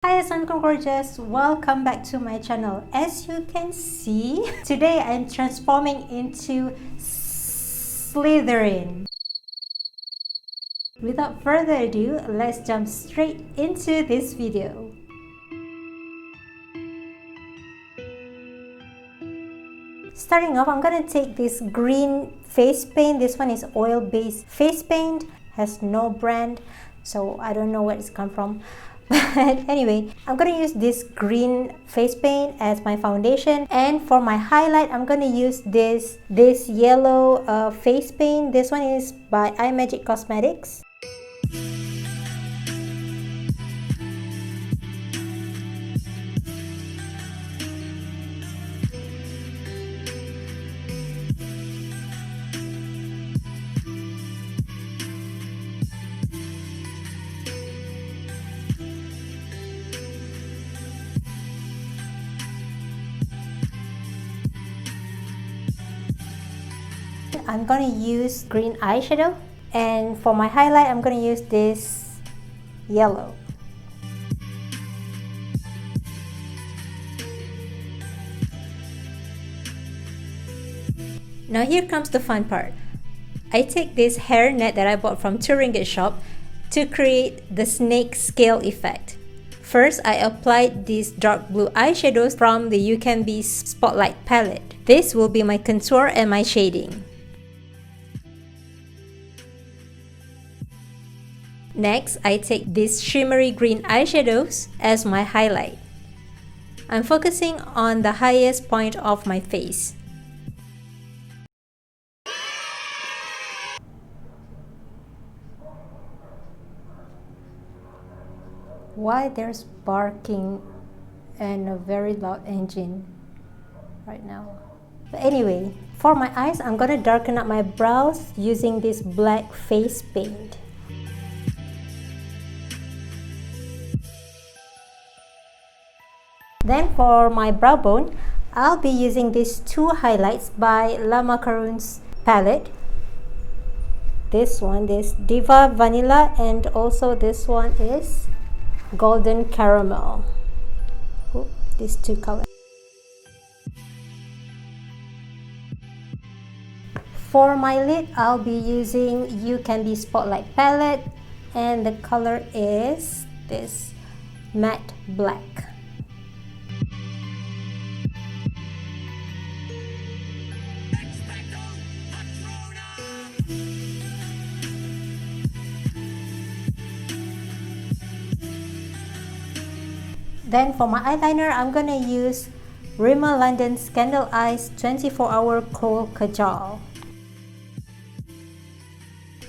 Hi, Assalamualaikum Gorgeous. Welcome back to my channel. As you can see, today I'm transforming into SLYTHERIN. Without further ado, let's jump straight into this video. Starting off, I'm gonna take this green face paint. This one is oil-based face paint, has no brand, so I don't know where it's come from. But anyway, I'm gonna use this green face paint as my foundation, and for my highlight I'm gonna use this yellow face paint. This one is by Imagic Cosmetics. I'm gonna use green eyeshadow, and for my highlight I'm gonna use this yellow. Now here comes the fun part. I take this hair net that I bought from ringgit shop to create the snake scale effect. First, I applied these dark blue eyeshadows from the Ucanbe Spotlight palette. This will be my contour and my shading. Next, I take these shimmery green eyeshadows as my highlight. I'm focusing on the highest point of my face. Why there's barking and a very loud engine right now. But anyway, for my eyes, I'm gonna darken up my brows using this black face paint. Then for my brow bone, I'll be using these two highlights by Macaroons palette. This one, this Diva Vanilla, and also this one is Golden Caramel. Ooh, these two colors. For my lid, I'll be using Ucanbe Spotlight palette, and the color is this matte black. Then for my eyeliner, I'm gonna use Rimmel London Scandal Eyes 24-hour kohl kajal.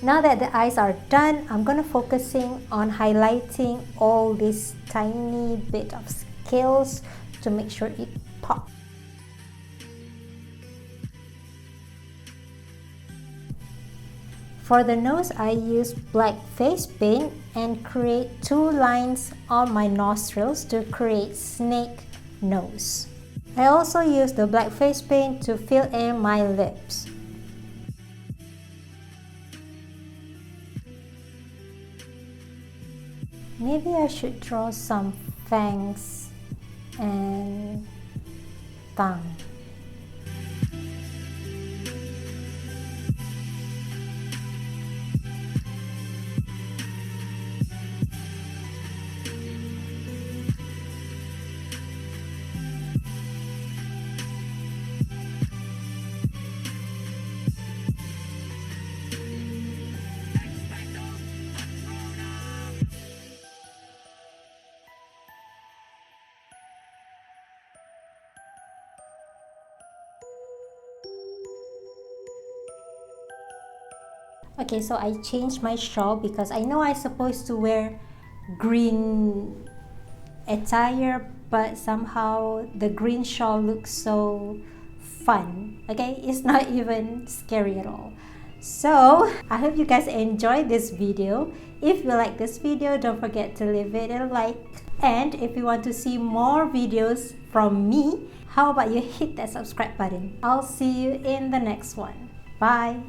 Now that the eyes are done, I'm gonna focusing on highlighting all this tiny bit of scales to make sure it pops. For the nose, I use black face paint and create two lines on my nostrils to create snake nose. I also use the black face paint to fill in my lips. Maybe I should draw some fangs and tongue. Okay, so I changed my shawl because I know I'm supposed to wear green attire, but somehow the green shawl looks so fun. Okay, it's not even scary at all. So I hope you guys enjoyed this video. If you like this video, don't forget to leave it a like. And if you want to see more videos from me, how about you hit that subscribe button? I'll see you in the next one. Bye.